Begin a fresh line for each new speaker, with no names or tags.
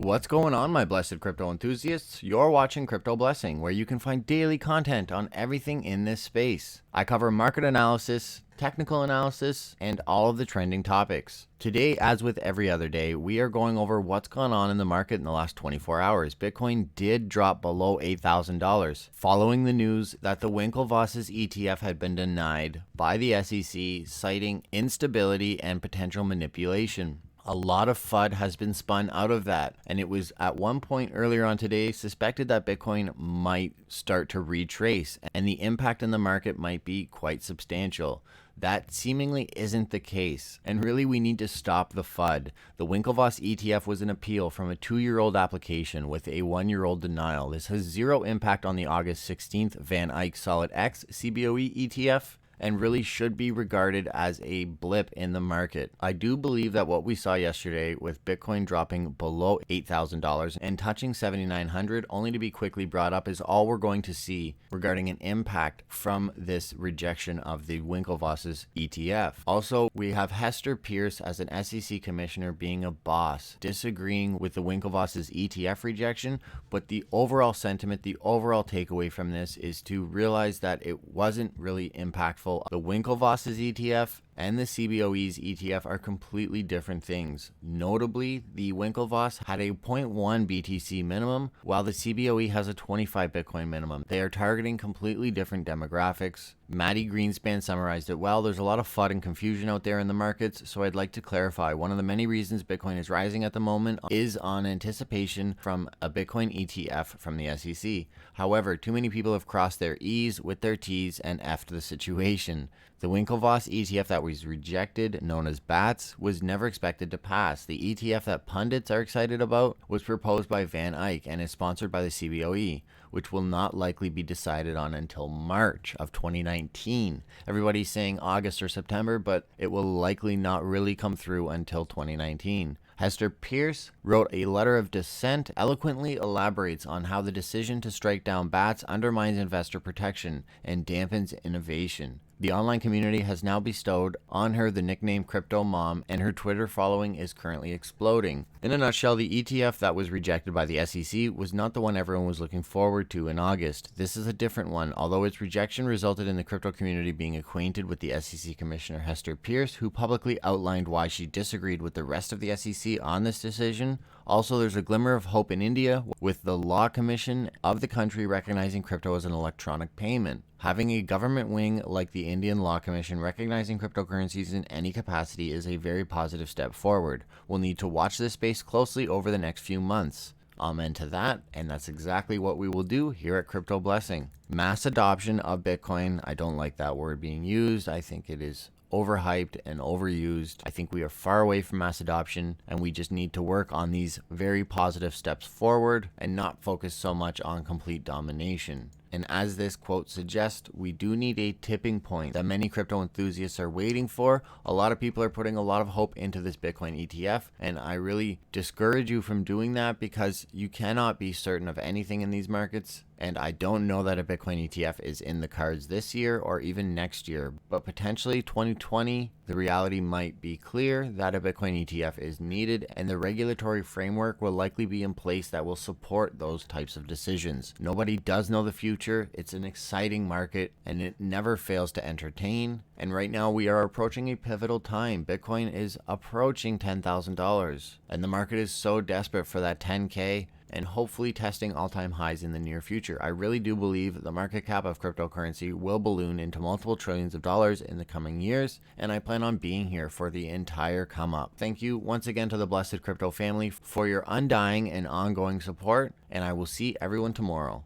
What's going on, my blessed crypto enthusiasts? You're watching Crypto Blessing, where you can find daily content on everything in this space. I cover market analysis, technical analysis, and all of the trending topics. Today, as with every other day, we are going over what's gone on in the market in the last 24 hours. Bitcoin did drop below $8,000 following the news that the Winklevoss ETF had been denied by the SEC, citing instability and potential manipulation. A lot of FUD has been spun out of that, and it was at one point earlier on today suspected that Bitcoin might start to retrace and the impact in the market might be quite substantial. That seemingly isn't the case, and really we need to stop the FUD. The Winklevoss ETF was an appeal from a 2-year-old application with a 1-year-old denial. This has zero impact on the August 16th Van Eyck Solid X CBOE ETF, and really should be regarded as a blip in the market. I do believe that what we saw yesterday with Bitcoin dropping below $8,000 and touching 7,900 only to be quickly brought up is all we're going to see regarding an impact from this rejection of the Winklevoss ETF. Also, we have Hester Pierce as an SEC commissioner being a boss, disagreeing with the Winklevoss ETF rejection, but the overall sentiment, the overall takeaway from this is to realize that it wasn't really impactful. The Winklevoss ETF and the CBOE's ETF are completely different things. Notably, the Winklevoss had a 0.1 BTC minimum, while the CBOE has a 25 Bitcoin minimum. They are targeting completely different demographics. Maddie Greenspan summarized it well. There's a lot of FUD and confusion out there in the markets, so I'd like to clarify. One of the many reasons Bitcoin is rising at the moment is on anticipation from a Bitcoin ETF from the SEC. However, too many people have crossed their E's with their T's and F'd the situation. The Winklevoss ETF that was rejected, known as BATS, was never expected to pass. The ETF that pundits are excited about was proposed by Van Eyck and is sponsored by the CBOE, which will not likely be decided on until March of 2019. Everybody's saying August or September, but it will likely not really come through until 2019. Hester Pierce wrote a letter of dissent, eloquently elaborates on how the decision to strike down BATS undermines investor protection and dampens innovation. The online community has now bestowed on her the nickname Crypto Mom, and her Twitter following is currently exploding. In a nutshell, the ETF that was rejected by the SEC was not the one everyone was looking forward to in August. This is a different one, although its rejection resulted in the crypto community being acquainted with the SEC Commissioner Hester Pierce, who publicly outlined why she disagreed with the rest of the SEC on this decision. Also, there's a glimmer of hope in India, with the Law Commission of the country recognizing crypto as an electronic payment. Having a government wing like the Indian Law Commission recognizing cryptocurrencies in any capacity is a very positive step forward. We'll need to watch this space closely over the next few months. Amen to that, and that's exactly what we will do here at Crypto Blessing. Mass adoption of Bitcoin. I don't like that word being used. I think it is overhyped and overused. I think we are far away from mass adoption, and we just need to work on these very positive steps forward and not focus so much on complete domination. And as this quote suggests, we do need a tipping point that many crypto enthusiasts are waiting for. A lot of people are putting a lot of hope into this Bitcoin ETF, and I really discourage you from doing that because you cannot be certain of anything in these markets. And I don't know that a Bitcoin ETF is in the cards this year or even next year, but potentially 2020, the reality might be clear that a Bitcoin ETF is needed, and the regulatory framework will likely be in place that will support those types of decisions. Nobody does know the future. It's an exciting market, and it never fails to entertain. And right now we are approaching a pivotal time. Bitcoin is approaching $10,000, and the market is so desperate for that 10K. And hopefully testing all-time highs in the near future. I really do believe the market cap of cryptocurrency will balloon into multiple trillions of dollars in the coming years, and I plan on being here for the entire come up. Thank you once again to the blessed crypto family for your undying and ongoing support, and I will see everyone tomorrow.